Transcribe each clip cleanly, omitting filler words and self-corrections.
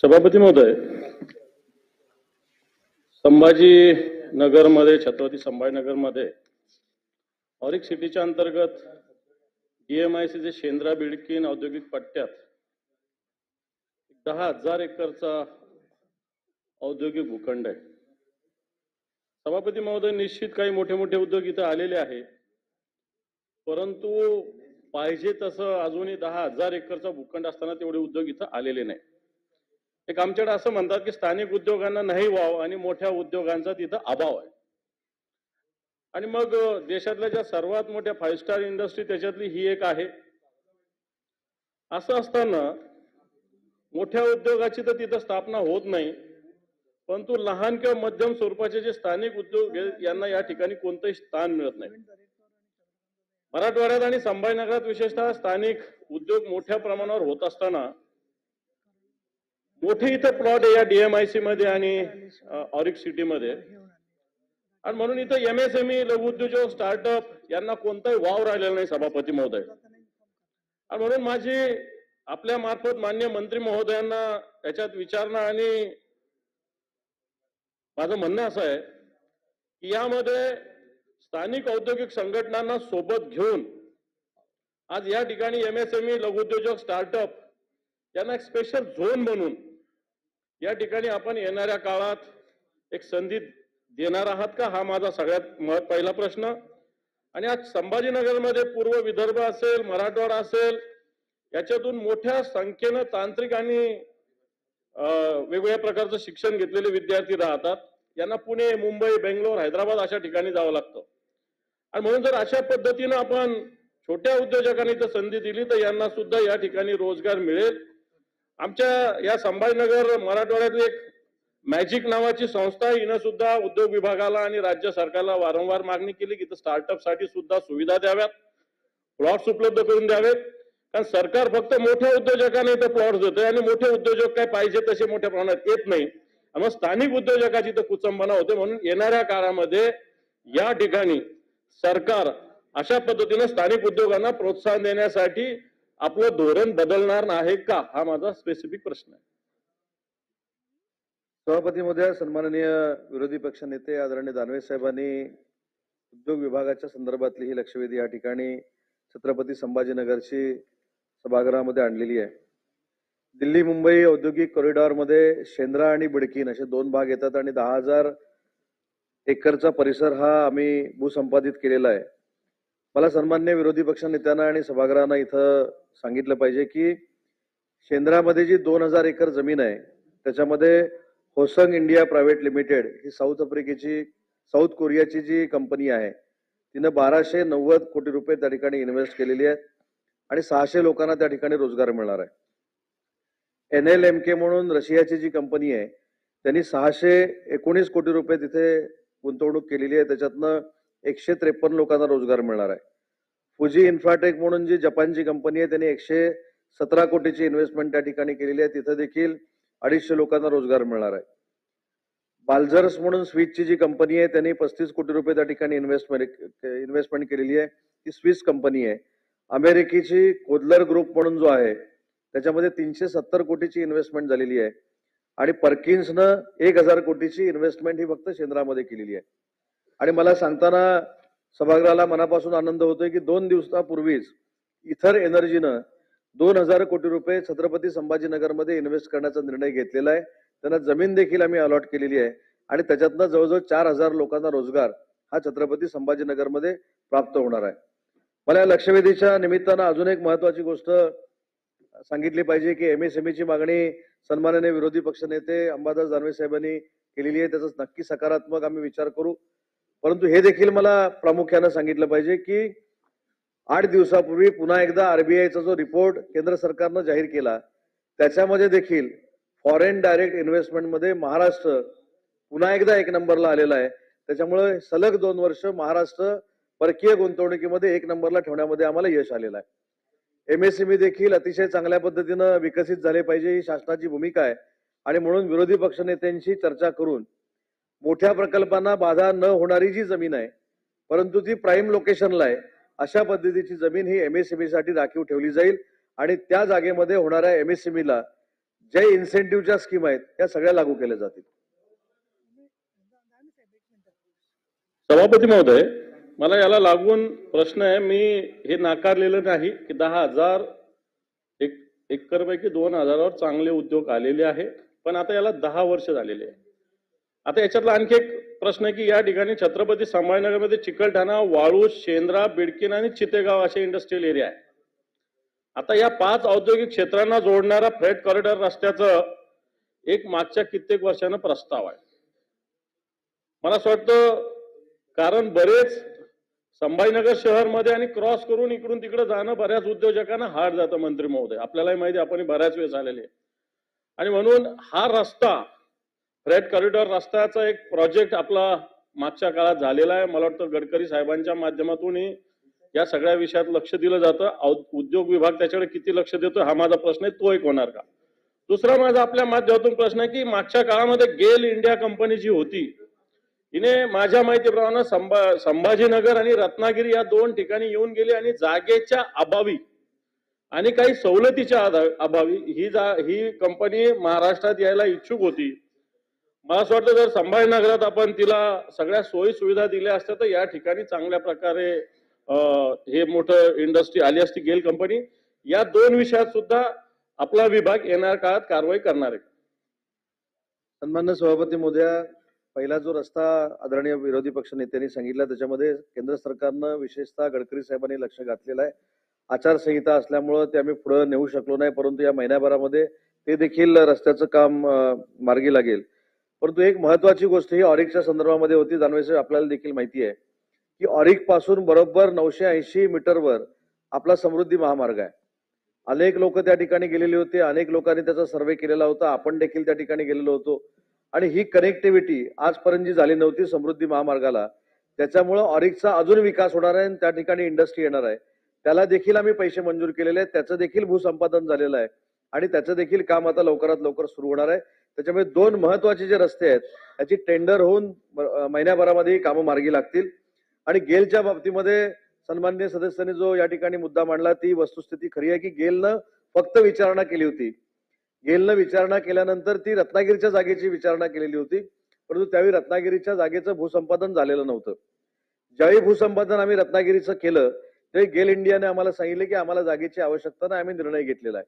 सभापती महोदय, संभाजीनगरमध्ये छत्रपती संभाजीनगरमध्ये ऑरिक सिटीच्या अंतर्गत डीएमआयसीचे शेंद्रा बिडकीन औद्योगिक पट्ट्यात 10,000 एकरचा औद्योगिक भूखंड आहे। सभापती महोदय, निश्चित काही मोठे मोठे उद्योग इथे आलेले आहेत, परंतु पाहिजे तसं अजूनही 10,000 एकरचा भूखंड असताना तेवढे उद्योग इथे आलेले नाही। एक आमच्याकडे असं म्हणतात की स्थानिक उद्योगांना नाही वाव आणि मोठ्या उद्योगांचा तिथं अभाव आहे। आणि मग देशातल्या ज्या सर्वात मोठ्या 5 स्टार इंडस्ट्री त्याच्यातली ही एक आहे। असं असताना मोठ्या उद्योगाची तर तिथं स्थापना होत नाही, परंतु लहान किंवा मध्यम स्वरूपाचे जे स्थानिक उद्योग यांना या ठिकाणी कोणतेही स्थान मिळत नाही। मराठवाड्यात आणि संभाजीनगरात विशेषतः स्थानिक उद्योग मोठ्या प्रमाणावर होत असताना मोठे इथे प्लॉट आहे या डीएमआयसी मध्ये आणि ऑरिक सिटी मध्ये, आणि म्हणून इथं एमएसएमई लघु उद्योजक स्टार्टअप यांना कोणताही वाव राहिलेला नाही सभापती महोदय। आणि म्हणून माझी आपल्या मार्फत माननीय मंत्री महोदयांना याच्यात विचारणा आणि माझं म्हणणं असं आहे की यामध्ये स्थानिक औद्योगिक संघटनांना सोबत घेऊन आज या ठिकाणी एमएसएमई लघु उद्योजक स्टार्टअप यांना एक स्पेशल झोन बनवून या ठिकाणी आपण येणाऱ्या काळात एक संधी देणार आहात का, हा माझा सगळ्यात पहिला प्रश्न। आणि आज संभाजीनगरमध्ये पूर्व विदर्भ असेल, मराठवाडा असेल, याच्यातून मोठ्या संख्येनं तांत्रिक आणि वेगवेगळ्या प्रकारचं शिक्षण घेतलेले विद्यार्थी राहतात। यांना पुणे, मुंबई, बेंगलोर, हैदराबाद अशा ठिकाणी जावं लागतं। आणि म्हणून जर अशा पद्धतीनं आपण छोट्या उद्योजकांनी जर संधी दिली तर यांना सुद्धा या ठिकाणी रोजगार मिळेल। आमच्या या संभाजीनगर मराठवाड्यात एक मॅजिक नावाची संस्था आहे, हिनं सुद्धा उद्योग विभागाला आणि राज्य सरकारला वारंवार मागणी केली की स्टार्टअप साठी सुद्धा सुविधा द्याव्यात, प्लॉट्स उपलब्ध करून द्यावेत। कारण सरकार फक्त मोठ्या उद्योजकांना इथं प्लॉट्स देतोय आणि मोठे उद्योजक काय पाहिजे तसे मोठ्या प्रमाणात येत नाही, मग स्थानिक उद्योजकाची तर कुचंबना होते। म्हणून येणाऱ्या काळामध्ये या ठिकाणी सरकार अशा पद्धतीने स्थानिक उद्योगांना प्रोत्साहन देण्यासाठी आपलं धोरण बदलणार आहे का, हा माझा स्पेसिफिक प्रश्न आहे। सभापती महोदय, सन्माननीय विरोधी पक्ष नेते आदरणीय दानवे साहेबांनी उद्योग विभागाच्या संदर्भातली ही लक्षवेधी या ठिकाणी छत्रपती संभाजीनगरची सभागृहामध्ये आणलेली आहे। दिल्ली मुंबई औद्योगिक कॉरिडॉरमध्ये शेंद्रा आणि बिडकीन असे 2 भाग येतात आणि 10,000 एकरचा परिसर हा आम्ही भूसंपादित केलेला आहे। मला सन्माननीय विरोधी पक्ष नेत्यांना आणि सभागृहांना इथं सांगितलं पाहिजे की शेंद्रामध्ये जी 2,000 एकर जमीन आहे त्याच्यामध्ये होसंग इंडिया प्रायव्हेट लिमिटेड ही साऊथ कोरियाची जी कंपनी आहे तिनं 1290 कोटी रुपये त्या ठिकाणी इन्व्हेस्ट केलेली आहेत आणि 600 लोकांना त्या ठिकाणी रोजगार मिळणार आहे। NLMK म्हणून रशियाची जी कंपनी आहे त्यांनी 619 कोटी रुपये तिथे गुंतवणूक केलेली आहे, त्याच्यातनं 153 लोकांना रोजगार मिळणार आहे। फुजी इन्फ्राटेक म्हणून जी जपानची कंपनी आहे त्यांनी 117 कोटीची इन्व्हेस्टमेंट त्या ठिकाणी केलेली आहे, तिथे देखील 250 लोकांना रोजगार मिळणार आहे। बाल्झर्स म्हणून स्विसची जी कंपनी आहे त्यांनी 35 कोटी रुपये त्या ठिकाणी इन्व्हेस्टमेंट केलेली आहे, ती स्विस कंपनी आहे। अमेरिकेची कोदलर ग्रुप म्हणून जो आहे त्याच्यामध्ये 370 कोटीची इन्व्हेस्टमेंट झालेली आहे आणि पर्किन्सनं 1000 कोटीची इन्व्हेस्टमेंट ही फक्त शेंद्रामध्ये केलेली आहे। आणि मला सांगताना सभागृहाला मनापासून आनंद होतोय की 2 दिवसापूर्वीच इथर एनर्जीनं 2000 कोटी रुपये छत्रपती संभाजीनगरमध्ये इन्व्हेस्ट करण्याचा निर्णय घेतलेला आहे। त्यांना जमीन देखील आम्ही अलॉट केलेली आहे आणि त्याच्यातनं जवळजवळ 4000 लोकांना रोजगार हा छत्रपती संभाजीनगरमध्ये प्राप्त होणार आहे। मला या लक्षवेधीच्या निमित्तानं अजून एक महत्वाची गोष्ट सांगितली पाहिजे की एमएसएमईची मागणी सन्माननीय विरोधी पक्षनेते अंबादास दानवे साहेबांनी केलेली आहे, त्याचा नक्की सकारात्मक आम्ही विचार करू। परंतु हे देखील मला प्रामुख्याने सांगितलं पाहिजे की 8 दिवसापूर्वी पुन्हा एकदा आरबीआयचा जो रिपोर्ट केंद्र सरकारनं जाहीर केला त्याच्यामध्ये देखील फॉरेन डायरेक्ट इन्व्हेस्टमेंट मध्ये महाराष्ट्र पुन्हा एकदा 1 नंबरला आलेला आहे। त्याच्यामुळे सलग 2 वर्ष महाराष्ट्र परकीय गुंतवणुकीमध्ये 1 नंबरला ठेवण्यामध्ये आम्हाला यश आलेलं आहे। एमएसएमई देखील अतिशय चांगल्या पद्धतीनं विकसित झाले पाहिजे ही शासनाची भूमिका आहे आणि म्हणून विरोधी पक्षनेत्यांशी चर्चा करून मोठ्या प्रकल्पांना बाधा न होणारी जी जमीन आहे परंतु ती प्राईम लोकेशनला आहे अशा पद्धतीची जमीन ही एमएसएमई साठी राखीव ठेवली जाईल आणि त्या जागेमध्ये होणाऱ्या एमएसएमईला जे इन्सेंटिव्हच्या स्कीम आहेत त्या सगळ्या लागू केल्या जातील. सभापती महोदय, मला याला लागून प्रश्न आहे. मी हे नाकारलेलं नाही की 10,000 एकरपैकी 2,000वर चांगले उद्योग आलेले आहे, पण आता याला 10 वर्ष झालेले आहे. आता याच्यातला आणखी एक प्रश्न आहे की या ठिकाणी छत्रपती संभाजीनगरमध्ये चिकलठाणा, वाळूज, शेंद्रा, बिडकीन आणि चितेगाव असे इंडस्ट्रियल एरिया आहे. आता या 5 औद्योगिक क्षेत्रांना जोडणारा फ्रेट कॉरिडॉर रस्त्याचं एक मागच्या कित्येक वर्षानं प्रस्ताव आहे. मला असं वाटतं कारण बरेच संभाजीनगर शहरमध्ये आणि क्रॉस करून इकडून तिकडे जाणं बऱ्याच उद्योजकांना हार्ड जातं मंत्री महोदय. आपल्यालाही माहिती, आपण बऱ्याच वेळेस आलेले आहे. आणि म्हणून हा रस्ता, फ्रेट कॉरिडॉर रस्त्याचा एक प्रोजेक्ट आपला मागच्या काळात झालेला आहे. मला वाटतं गडकरी साहेबांच्या माध्यमातूनही या सगळ्या विषयात लक्ष दिलं जातं. उद्योग विभाग त्याच्याकडे किती लक्ष देतो हा माझा प्रश्न आहे, तो एक होणार का? दुसरा माझा आपल्या माध्यमातून प्रश्न आहे की मागच्या काळामध्ये गेल इंडिया कंपनी जी होती, हिने माझ्या माहितीप्रमाणे संभाजीनगर आणि रत्नागिरी या 2 ठिकाणी येऊन गेली आणि जागेच्या अभावी आणि काही सवलतीच्या अभावी ही कंपनी महाराष्ट्रात यायला इच्छुक होती. मला असं वाटतं जर संभाजीनगरात आपण तिला सगळ्या सोयी सुविधा दिल्या असत्या तर या ठिकाणी चांगल्या प्रकारे हे मोठं इंडस्ट्री आली असती गेल कंपनी. या 2 विषयात सुद्धा आपला विभाग येणाऱ्या काळात कारवाई करणार आहे. सन्माननीय सभापती महोदया, पहिला जो रस्ता आदरणीय विरोधी पक्ष नेत्यांनी सांगितला त्याच्यामध्ये केंद्र सरकारनं विशेषतः गडकरी साहेबांनी लक्ष घातलेलं आहे. आचारसंहिता असल्यामुळं ते आम्ही पुढे नेऊ शकलो नाही, परंतु या महिन्याभरामध्ये ते देखील रस्त्याचं काम मार्गी लागेल. परंतु एक महत्वाची गोष्ट ही ऑरिकच्या संदर्भामध्ये होती. दानवे साहेब, आपल्याला देखील माहिती आहे की ऑरिक पासून बरोबर 980 मीटरवर आपला समृद्धी महामार्ग आहे. अनेक लोक त्या ठिकाणी गेलेले होते, अनेक लोकांनी त्याचा सर्वे केलेला होता, आपण देखील त्या ठिकाणी गेलेलो होतो. आणि ही कनेक्टिव्हिटी आजपर्यंत जी झाली नव्हती समृद्धी महामार्गाला, त्याच्यामुळे ऑरिकचा अजून विकास होणार आहे आणि त्या ठिकाणी इंडस्ट्री येणार आहे. त्याला देखील आम्ही पैसे मंजूर केलेले आहेत, त्याचं देखील भूसंपादन झालेलं आहे आणि त्याचं देखील काम आता लवकरात लवकर सुरू होणार आहे. त्याच्यामुळे 2 महत्वाचे जे रस्ते आहेत त्याची टेंडर होऊन महिन्याभरामध्ये कामं मार्गी लागतील. आणि गेलच्या बाबतीमध्ये सन्माननीय सदस्यांनी जो या ठिकाणी मुद्दा मांडला ती वस्तुस्थिती खरी आहे की गेलनं फक्त विचारणा केली होती. गेलनं विचारणा केल्यानंतर ती रत्नागिरीच्या जागेची विचारणा केलेली होती, परंतु त्यावेळी रत्नागिरीच्या जागेचं भूसंपादन झालेलं नव्हतं. ज्यावेळी भूसंपादन आम्ही रत्नागिरीचं केलं त्यावेळी गेल इंडियाने आम्हाला सांगितले की आम्हाला जागेची आवश्यकता नाही, आम्ही निर्णय घेतलेला आहे.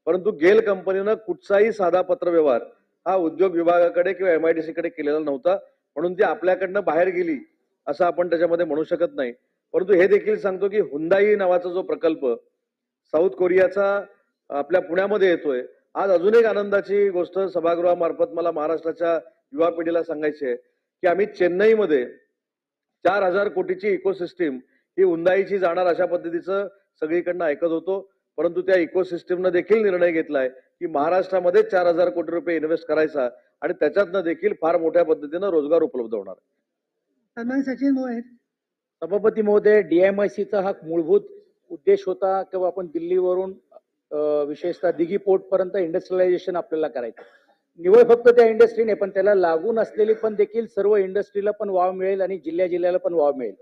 परंतु गेल कंपनीनं कुठचाही साधा पत्रव्यवहार हा उद्योग विभागाकडे किंवा MIDC कडे केलेला नव्हता, म्हणून ती आपल्याकडनं बाहेर गेली असं आपण त्याच्यामध्ये म्हणू शकत नाही. परंतु हे देखील सांगतो की हुंदाई नावाचा जो प्रकल्प साऊथ कोरियाचा आपल्या पुण्यामध्ये येतोय, आज अजून एक आनंदाची गोष्ट सभागृहामार्फत मला महाराष्ट्राच्या युवा पिढीला सांगायची आहे की आम्ही चेन्नईमध्ये 4,000 कोटीची इकोसिस्टीम ही हुंदाईची जाणार अशा पद्धतीचं सगळीकडनं ऐकत होतो, परंतु त्या इकोसिस्टीमनं देखील निर्णय घेतलाय की महाराष्ट्रामध्ये 4,000 कोटी रुपये इन्व्हेस्ट करायचा आणि त्याच्यातनं देखील फार मोठ्या पद्धतीनं रोजगार उपलब्ध होणार आहे. सचिन मोहित. सभापती महोदय, DMICचा हा मूलभूत उद्देश होता किंवा आपण दिल्लीवरून विशेषतः दिघी पोर्ट पर्यंत इंडस्ट्रियलायझेशन आपल्याला करायचं. निवळ फक्त त्या इंडस्ट्रीने पण त्याला लागून असलेली पण देखील सर्व इंडस्ट्रीला पण वाव मिळेल आणि जिल्ह्याला पण वाव मिळेल.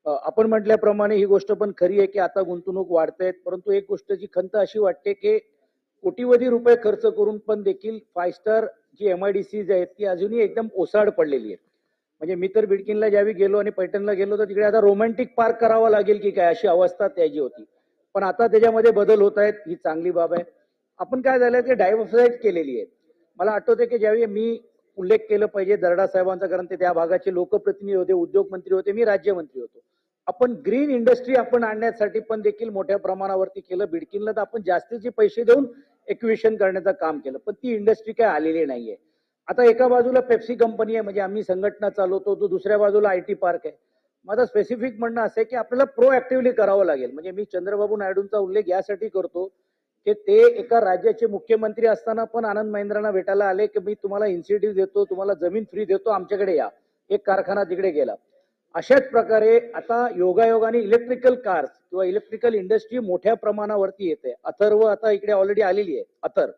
आपण म्हटल्याप्रमाणे ही गोष्ट पण खरी आहे की आता गुंतवणूक वाढते, परंतु एक गोष्टची खंत अशी वाटते की कोटीवधी रुपये खर्च करून पण देखील 5 स्टार जी MIDCs आहेत ती अजूनही एकदम ओसाड पडलेली आहे. म्हणजे मी तर बिडकीनला ज्यावेळी गेलो आणि पैठणला गेलो तर तिकडे आता रोमॅन्टिक पार्क करावा लागेल की काय अशी अवस्था त्याची होती, पण आता त्याच्यामध्ये बदल होत आहेत, ही चांगली बाब आहे. आपण काय झालं ते डायव्हर्सिफाईड केलेली आहे. मला आठवते की ज्यावेळी मी उल्लेख केलं पाहिजे दर्डा साहेबांचा, कारण ते त्या भागाचे लोकप्रतिनिधी होते, उद्योग मंत्री होते, मी राज्यमंत्री होतो. आपण ग्रीन इंडस्ट्री आपण आणण्यासाठी पण देखील मोठ्या प्रमाणावरती केलं. बिडकीनला तर आपण जास्तीचे पैसे देऊन एक्विशन करण्याचं काम केलं, पण ती इंडस्ट्री काय आलेली नाहीये. आता एका बाजूला पेप्सी कंपनी आहे, म्हणजे आम्ही संघटना चालवतो, तो दुसऱ्या बाजूला IT पार्क आहे. माझं स्पेसिफिक म्हणणं असं आहे की आपल्याला प्रोएक्टिव्हली करावं लागेल. म्हणजे मी चंद्रबाबू नायडूंचा उल्लेख यासाठी करतो की ते एका राज्याचे मुख्यमंत्री असताना पण आनंद महिंद्रांना भेटायला आले की मी तुम्हाला इन्सेंटिव्ह देतो, तुम्हाला जमीन फ्री देतो, आमच्याकडे या. एक कारखाना तिकडे गेला. अशाच प्रकारे आता योगायोगाने इलेक्ट्रिकल कार्स किंवा इलेक्ट्रिकल इंडस्ट्री मोठ्या प्रमाणावरती येते. अथर्व आता इकडे ऑलरेडी आलेली आहे, अथर.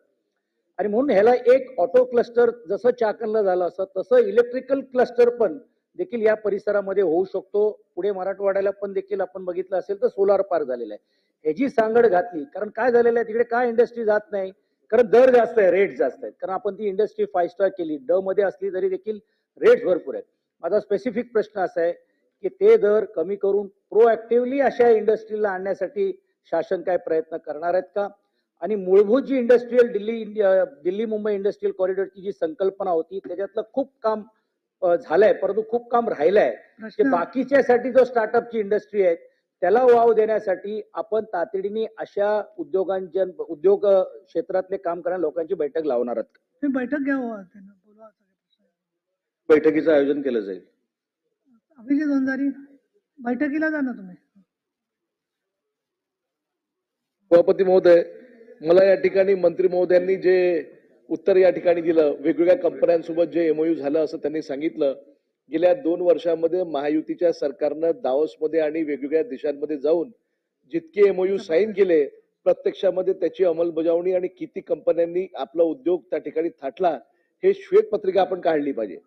आणि म्हणून ह्याला एक ऑटो क्लस्टर जसं चाकणला झालं असं तसं इलेक्ट्रिकल क्लस्टर पण देखील या परिसरामध्ये होऊ शकतो. पुढे मराठवाड्याला पण देखील आपण बघितलं असेल तर सोलार पार्क झालेला आहे. ह्याची सांगड घातली, कारण काय झालेलं आहे तिकडे काय इंडस्ट्री जात नाही, कारण दर जास्त आहे, रेट जास्त आहेत. कारण आपण ती इंडस्ट्री 5 स्टार केली, ड मध्ये असली तरी देखील रेट भरपूर आहेत. माझा स्पेसिफिक प्रश्न असा आहे की ते दर कमी करून प्रोएक्टिव्हली अशा इंडस्ट्रीला आणण्यासाठी शासन काय प्रयत्न करणार आहेत का? आणि मूलभूत जी इंडस्ट्रीयल दिल्ली मुंबई इंडस्ट्रीयल कॉरिडॉरची जी संकल्पना होती त्याच्यातलं खूप काम झालंय, परंतु खूप काम राहिलंय. जे बाकीच्यासाठी जो स्टार्टअपची इंडस्ट्री आहे त्याला वाव देण्यासाठी आपण तातडीने अशा उद्योग क्षेत्रातले काम करणाऱ्या लोकांची बैठक लावणार आहात. तुम्ही बैठक घ्यावं, त्यांना बोलवा. बैठकीचं आयोजन केलं जाईल. अभिजित वंजारी, बैठकीला जा ना तुम्ही. सभापती महोदय, मला या ठिकाणी मंत्री महोदयांनी जे उत्तर या ठिकाणी दिलं, वेगवेगळ्या कंपन्यांसोबत जे एमओयू झालं असं त्यांनी सांगितलं. गेल्या 2 वर्षांमध्ये महायुतीच्या सरकारनं दावोसमध्ये आणि वेगवेगळ्या देशांमध्ये जाऊन जितके एमओयू साईन केले, प्रत्यक्षामध्ये त्याची अंमलबजावणी आणि किती कंपन्यांनी आपला उद्योग त्या ठिकाणी थाटला, हे श्वेतपत्रिका आपण काढली पाहिजे.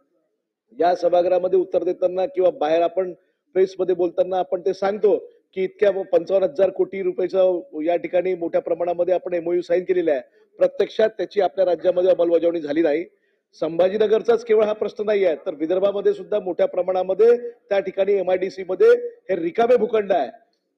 या सभागृहामध्ये उत्तर देताना किंवा बाहेर आपण प्रेसमध्ये बोलताना आपण ते सांगतो की इतक्या 55,000 कोटी रुपयाचं या ठिकाणी मोठ्या प्रमाणामध्ये आपण एमओयू साईन केलेला आहे. प्रत्यक्षात त्याची आपल्या राज्यामध्ये अंमलबजावणी झाली नाही. संभाजीनगरचाच केवळ हा प्रश्न नाही आहे, तर विदर्भामध्ये सुद्धा मोठ्या प्रमाणामध्ये त्या ठिकाणी एमआयडीसी मध्ये हे रिकामे भूखंड आहे.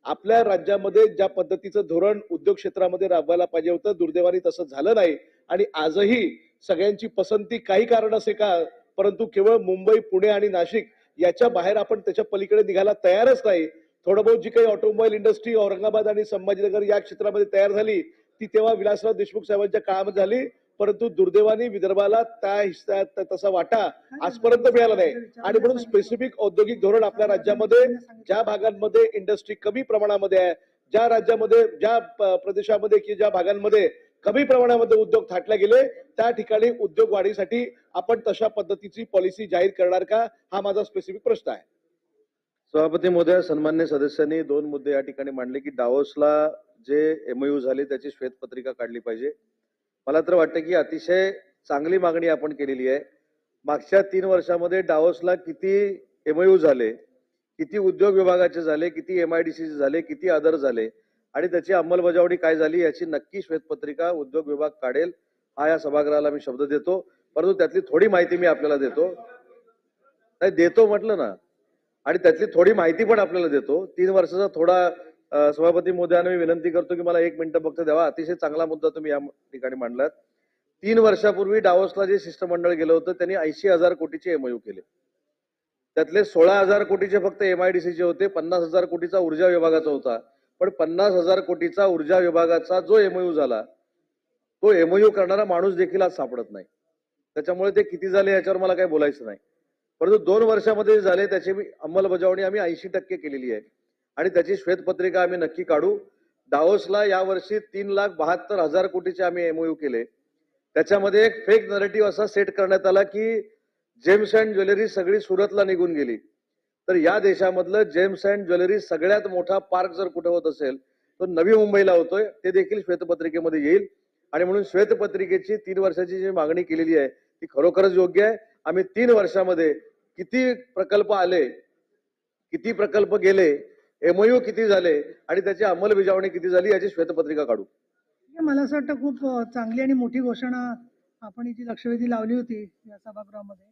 आपल्या राज्यामध्ये ज्या पद्धतीचं धोरण उद्योग क्षेत्रामध्ये राबवायला पाहिजे होतं, दुर्दैवाने तसं झालं नाही. आणि आजही सगळ्यांची पसंती काही कारण असे का, परंतु केवळ मुंबई, पुणे आणि नाशिक याच्या बाहेर आपण त्याच्या पलीकडे निघायला तयारच नाही. थोडं बहुत जी काही ऑटोमोबाईल इंडस्ट्री औरंगाबाद आणि संभाजीनगर या क्षेत्रामध्ये तयार झाली ती तेव्हा विलासराव देशमुख साहेबांच्या काळामध्ये झाली, परंतु दुर्दैवाने विदर्भाला त्या हिस्सात तसा वाटा आजपर्यंत मिळाला नाही. आणि म्हणून स्पेसिफिक औद्योगिक धोरण आपल्या राज्यामध्ये ज्या भागांमध्ये इंडस्ट्री कमी प्रमाणामध्ये आहे, ज्या राज्यामध्ये ज्या प्रदेशामध्ये की ज्या भागांमध्ये कमी प्रमाणामध्ये उद्योग थाटले गेले, त्या ठिकाणी उद्योग वाढीसाठी आपण तशा पद्धतीची पॉलिसी जाहीर करणार का, हा माझा स्पेसिफिक प्रश्न आहे. सभापती महोदय, सन्मान्य सदस्यांनी 2 मुद्दे या ठिकाणी मांडले की दावोसला जे एमओयू झाले त्याची श्वेतपत्रिका काढली पाहिजे. मला तर वाटतं की अतिशय चांगली मागणी आपण केलेली आहे. मागच्या 3 वर्षामध्ये दावोसला किती एमओयू झाले, किती उद्योग विभागाचे झाले, किती एमआयडीसी झाले, किती अदर झाले आणि त्याची अंमलबजावणी काय झाली याची नक्की श्वेतपत्रिका उद्योग विभाग काढेल, हा या सभागृहाला मी शब्द देतो. परंतु त्यातली थोडी माहिती मी आपल्याला देतो म्हटलं ना, आणि त्यातली थोडी माहिती पण आपल्याला देतो. 3 वर्षाचा थोडा सभापती महोदयांना मी विनंती करतो की मला 1 मिनिट फक्त द्यावा. अतिशय चांगला मुद्दा तुम्ही या ठिकाणी मांडलात. 3 वर्षापूर्वी दावोसला जे शिष्टमंडळ गेलं होतं त्यांनी 80,000 कोटीचे एमओयू केले. त्यातले 16,000 कोटीचे फक्त एमआयडीसीचे होते, 50,000 कोटीचा ऊर्जा विभागाचा होता. पण 50,000 कोटीचा ऊर्जा विभागाचा जो एमओयू झाला, तो एमओयू करणारा माणूस देखील आज सापडत नाही. त्याच्यामुळे ते किती झाले याच्यावर मला काही बोलायचं नाही. परंतु 2 वर्षामध्ये झाले त्याची अंमलबजावणी आम्ही 80% केलेली आहे आणि त्याची श्वेतपत्रिका आम्ही नक्की काढू. दावोसला यावर्षी 3,72,000 कोटीचे आम्ही एमओयू केले. त्याच्यामध्ये एक फेक नरेटिव्ह असा सेट करण्यात आला की जेम्स अँड ज्वेलरी सगळी सुरतला निघून गेली. तर या देशामधलं जेम्स अँड ज्वेलरी सगळ्यात मोठा पार्क जर कुठे होत असेल तो नवी मुंबईला होतोय, ते देखील श्वेतपत्रिकेमध्ये येईल. आणि म्हणून श्वेतपत्रिकेची 3 वर्षाची जी मागणी केलेली आहे ती खरोखरच योग्य आहे. आम्ही 3 वर्षामध्ये किती प्रकल्प आले, किती प्रकल्प गेले, एमओयू किती झाले आणि त्याची अंमलबजावणी किती झाली याची श्वेतपत्रिका काढू. मला असं वाटतं खूप चांगली आणि मोठी घोषणा आपण जी लक्षवेधी लावली होती या सभागृहामध्ये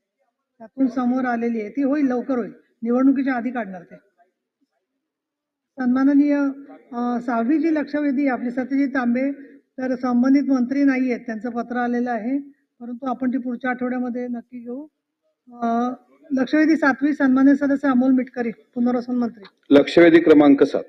त्यातून समोर आलेली आहे, ती होईल, लवकर होईल, निवडणुकीच्या आधी काढणार ते. सन्माननीय 6वी जी लक्षवेधी आपली सत्यजित तांबे, तर संबंधित मंत्री नाही आहेत, त्यांचं पत्र आलेलं आहे, परंतु आपण ती पुढच्या आठवड्यामध्ये नक्की घेऊ. लक्षवेधी 7वी सन्मान्य सदस्य अमोल मिटकरी, पुनर्वसन मंत्री. लक्षवेधी क्रमांक 7.